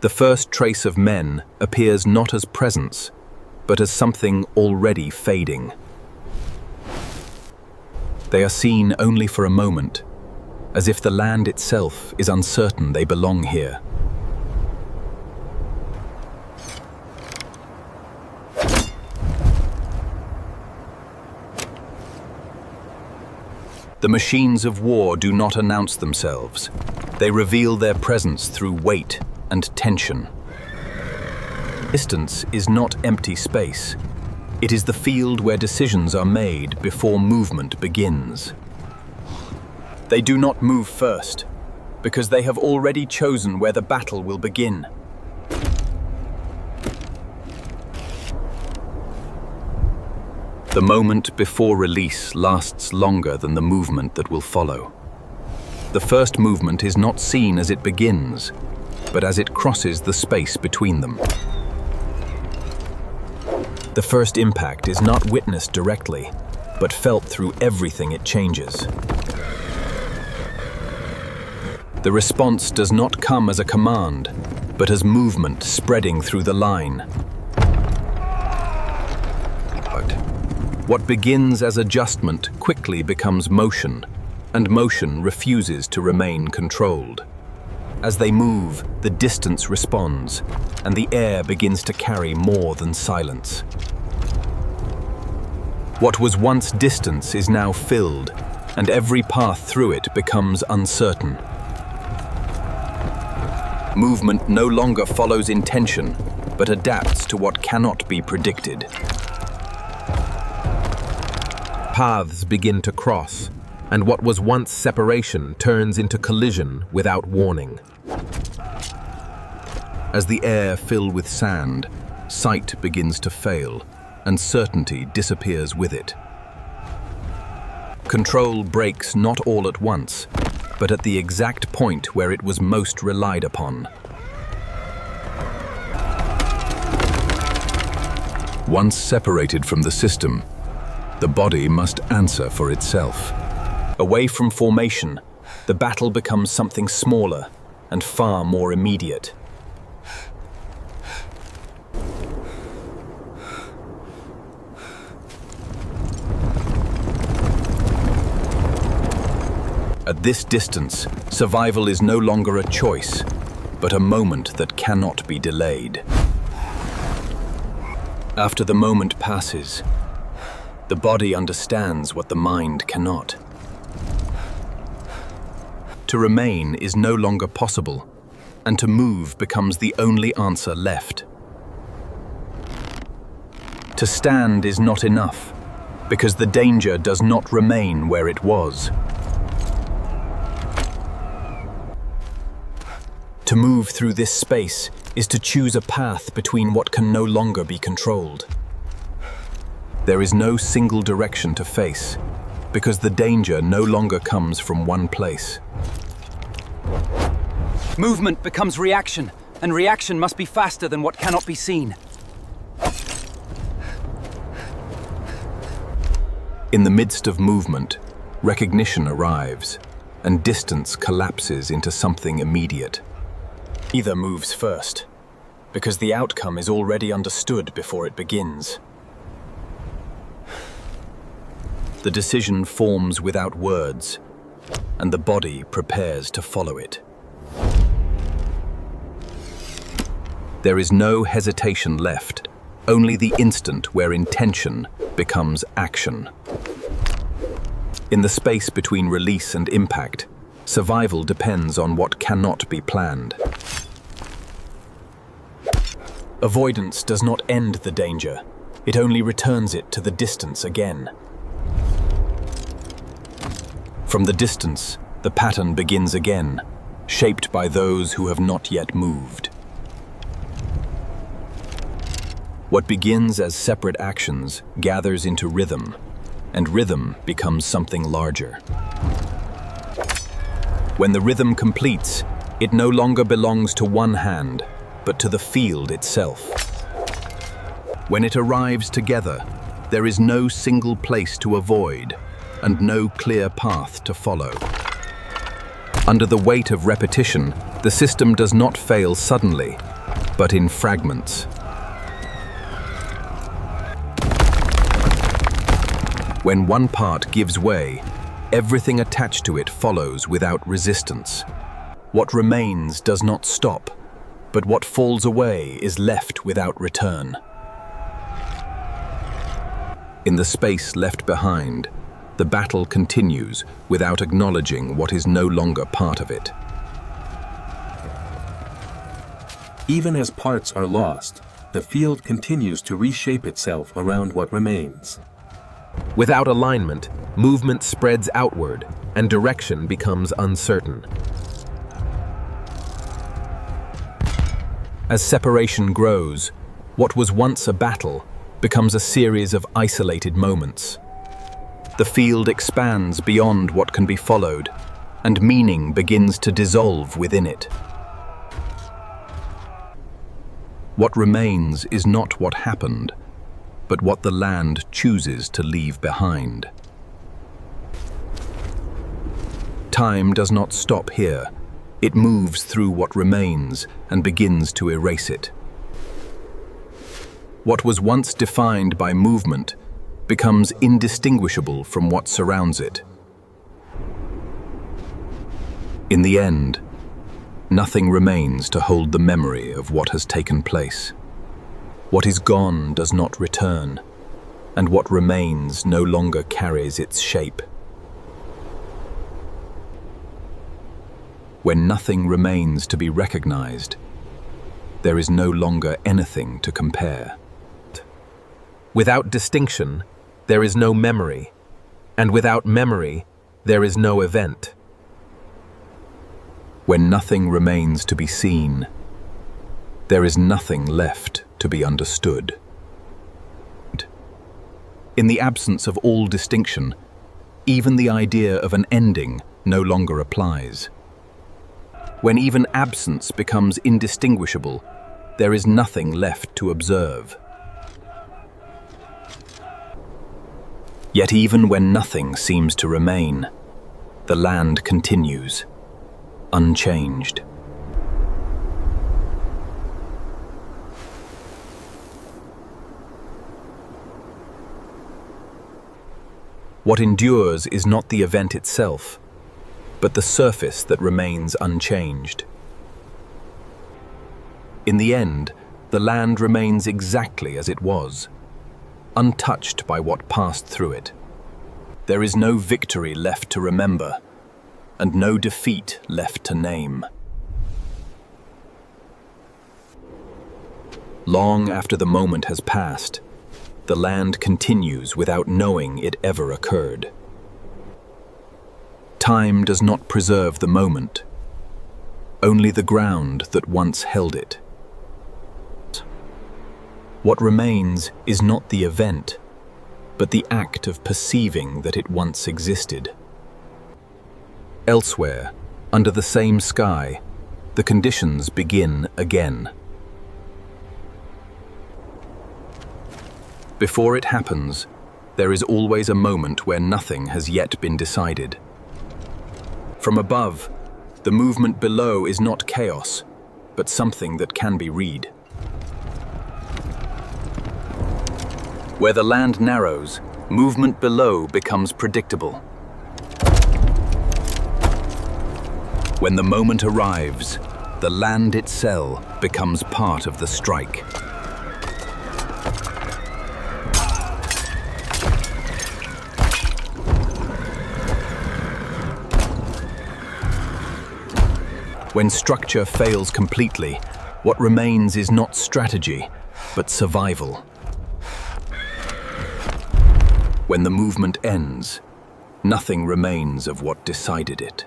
The first trace of men appears not as presence, but as something already fading. They are seen only for a moment, as if the land itself is uncertain they belong here. The machines of war do not announce themselves. They reveal their presence through weight and tension. Distance is not empty space. It is the field where decisions are made before movement begins. They do not move first, because they have already chosen where the battle will begin. The moment before release lasts longer than the movement that will follow. The first movement is not seen as it begins, but as it crosses the space between them. The first impact is not witnessed directly, but felt through everything it changes. The response does not come as a command, but as movement spreading through the line. What begins as adjustment quickly becomes motion, and motion refuses to remain controlled. As they move, the distance responds, and the air begins to carry more than silence. What was once distance is now filled, and every path through it becomes uncertain. Movement no longer follows intention, but adapts to what cannot be predicted. Paths begin to cross, and what was once separation turns into collision without warning. As the air fills with sand, sight begins to fail, and certainty disappears with it. Control breaks not all at once, but at the exact point where it was most relied upon. Once separated from the system, the body must answer for itself. Away from formation, the battle becomes something smaller and far more immediate. At this distance, survival is no longer a choice, but a moment that cannot be delayed. After the moment passes, the body understands what the mind cannot. To remain is no longer possible, and to move becomes the only answer left. To stand is not enough, because the danger does not remain where it was. To move through this space is to choose a path between what can no longer be controlled. There is no single direction to face, because the danger no longer comes from one place. Movement becomes reaction, and reaction must be faster than what cannot be seen. In the midst of movement, recognition arrives, and distance collapses into something immediate. Either moves first, because the outcome is already understood before it begins. The decision forms without words, and the body prepares to follow it. There is no hesitation left, only the instant where intention becomes action. In the space between release and impact, survival depends on what cannot be planned. Avoidance does not end the danger, it only returns it to the distance again. From the distance, the pattern begins again, shaped by those who have not yet moved. What begins as separate actions gathers into rhythm, and rhythm becomes something larger. When the rhythm completes, it no longer belongs to one hand, but to the field itself. When it arrives together, there is no single place to avoid, and no clear path to follow. Under the weight of repetition, the system does not fail suddenly, but in fragments. When one part gives way, everything attached to it follows without resistance. What remains does not stop, but what falls away is left without return. In the space left behind, the battle continues without acknowledging what is no longer part of it. Even as parts are lost, the field continues to reshape itself around what remains. Without alignment, movement spreads outward and direction becomes uncertain. As separation grows, what was once a battle becomes a series of isolated moments. The field expands beyond what can be followed, and meaning begins to dissolve within it. What remains is not what happened, but what the land chooses to leave behind. Time does not stop here. It moves through what remains and begins to erase it. What was once defined by movement becomes indistinguishable from what surrounds it. In the end, nothing remains to hold the memory of what has taken place. What is gone does not return, and what remains no longer carries its shape. When nothing remains to be recognized, there is no longer anything to compare. Without distinction, there is no memory, and without memory, there is no event. When nothing remains to be seen, there is nothing left to be understood. In the absence of all distinction, even the idea of an ending no longer applies. When even absence becomes indistinguishable, there is nothing left to observe. Yet even when nothing seems to remain, the land continues, unchanged. What endures is not the event itself, but the surface that remains unchanged. In the end, the land remains exactly as it was, untouched by what passed through it. There is no victory left to remember, and no defeat left to name. Long after the moment has passed, the land continues without knowing it ever occurred. Time does not preserve the moment, only the ground that once held it. What remains is not the event, but the act of perceiving that it once existed. Elsewhere, under the same sky, the conditions begin again. Before it happens, there is always a moment where nothing has yet been decided. From above, the movement below is not chaos, but something that can be read. Where the land narrows, movement below becomes predictable. When the moment arrives, the land itself becomes part of the strike. When structure fails completely, what remains is not strategy, but survival. When the movement ends, nothing remains of what decided it.